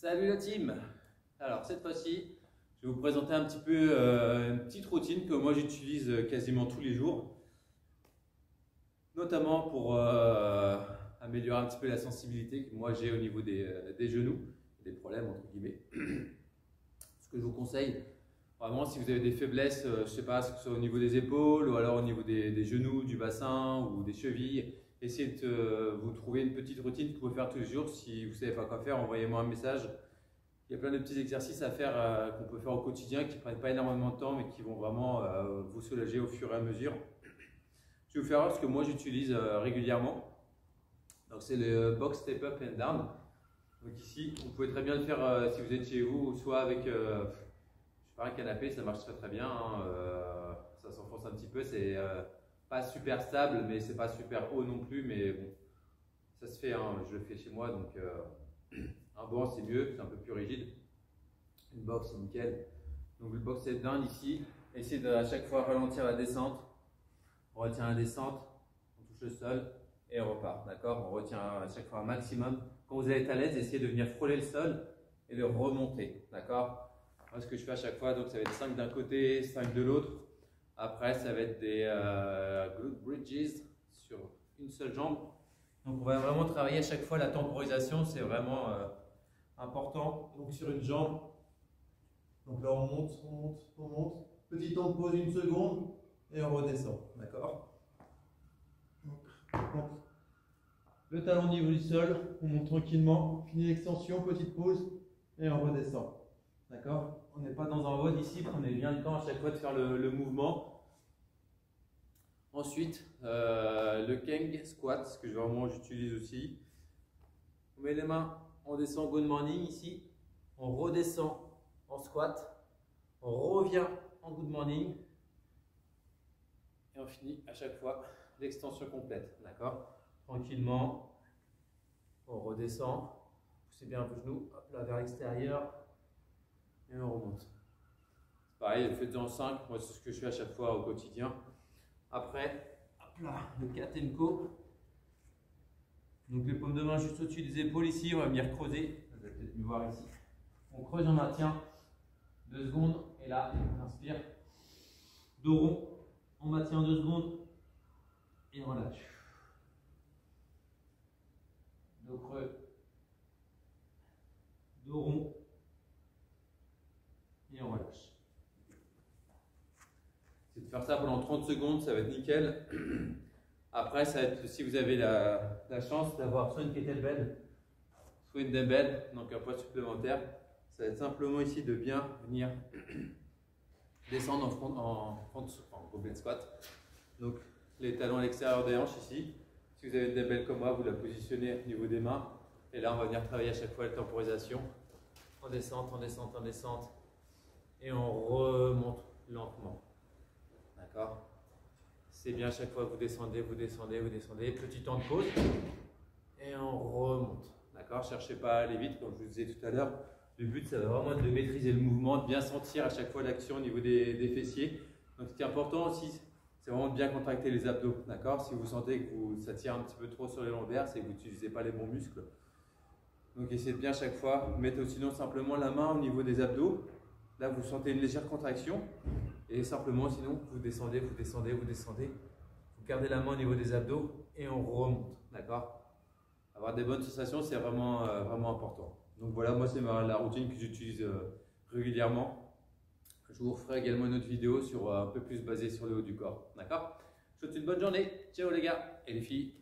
Salut la team! Alors cette fois-ci, je vais vous présenter un petit peu une petite routine que moi j'utilise quasiment tous les jours, notamment pour améliorer un petit peu la sensibilité que moi j'ai au niveau des genoux, des problèmes entre guillemets. Ce que je vous conseille, vraiment si vous avez des faiblesses, je ne sais pas, que ce soit au niveau des épaules ou alors au niveau des genoux, du bassin ou des chevilles, essayez de vous trouver une petite routine que vous pouvez faire tous les jours. Si vous ne savez pas quoi faire, envoyez-moi un message. Il y a plein de petits exercices à faire qu'on peut faire au quotidien qui ne prennent pas énormément de temps mais qui vont vraiment vous soulager au fur et à mesure. Je vais vous faire ce que moi j'utilise régulièrement. Donc c'est le box step up and down. Donc ici, vous pouvez très bien le faire si vous êtes chez vous, soit avec je sais pas, un canapé, ça marche très bien. Ça s'enfonce un petit peu, c'est pas super stable, mais c'est pas super haut non plus. Mais bon, ça se fait, hein, je le fais chez moi, donc un banc c'est mieux, c'est un peu plus rigide. Une box c'est nickel. Donc le box step down ici, essayez de à chaque fois ralentir la descente. On retient la descente, on touche le sol et on repart. D'accord? On retient à chaque fois un maximum. Quand vous allez être à l'aise, essayez de venir frôler le sol et de remonter. D'accord? Moi, ce que je fais à chaque fois, donc ça va être 5 d'un côté, 5 de l'autre. Après, ça va être des glute bridges sur une seule jambe. Donc, on va vraiment travailler à chaque fois la temporisation. C'est vraiment important. Donc, sur une jambe. Donc là, on monte, on monte, on monte. Petit temps de pause, une seconde. Et on redescend. D'accord? Le talon au niveau du sol, on monte tranquillement, finit l'extension, petite pause et on redescend. D'accord? On n'est pas dans un haut d'ici, prenez bien le temps à chaque fois de faire le mouvement. Ensuite, le Keng squat, ce que vraiment j'utilise aussi. On met les mains, on descend good morning ici, on redescend en squat, on revient en good morning et on finit à chaque fois l'extension complète. D'accord? Tranquillement, on redescend, poussez bien vos genoux, hop là vers l'extérieur et on remonte. Pareil, faites-en 5, moi c'est ce que je fais à chaque fois au quotidien. Après, hop là, le Katenko. Donc les paumes de main juste au-dessus des épaules ici, on va venir creuser. Vous allez peut-être me voir ici. On creuse, on maintient 2 secondes et là on inspire. Dos rond, on maintient 2 secondes et on relâche. Dos creux, dos rond et on relâche. C'est de faire ça pendant 30 secondes, ça va être nickel. Après, ça va être, si vous avez la chance d'avoir soit une kettlebell, soit une dumbbell, donc un poids supplémentaire, ça va être simplement ici de bien venir descendre en goblet squat. Donc les talons à l'extérieur des hanches ici. Si vous avez une dumbbell comme moi, vous la positionnez au niveau des mains. Et là, on va venir travailler à chaque fois la temporisation. En descente, en descente, en descente. Et on remonte lentement. D'accord? C'est bien à chaque fois que vous descendez, vous descendez, vous descendez. Petit temps de pause. Et on remonte. D'accord? Cherchez pas à aller vite, comme je vous disais tout à l'heure. Le but, ça va vraiment être de maîtriser le mouvement, de bien sentir à chaque fois l'action au niveau des fessiers. Donc, ce qui est important aussi, c'est vraiment de bien contracter les abdos. D'accord? Si vous sentez que ça tire un petit peu trop sur les lombaires, c'est que vous n'utilisez pas les bons muscles. Donc, essayez de bien à chaque fois mettre sinon simplement la main au niveau des abdos. Là, vous sentez une légère contraction. Et simplement, sinon, vous descendez, vous descendez, vous descendez. Vous gardez la main au niveau des abdos et on remonte. D'accord? Avoir des bonnes sensations, c'est vraiment, vraiment important. Donc voilà, moi, c'est la routine que j'utilise régulièrement. Je vous referai également une autre vidéo sur un peu plus basée sur le haut du corps. D'accord? Je vous souhaite une bonne journée. Ciao les gars et les filles.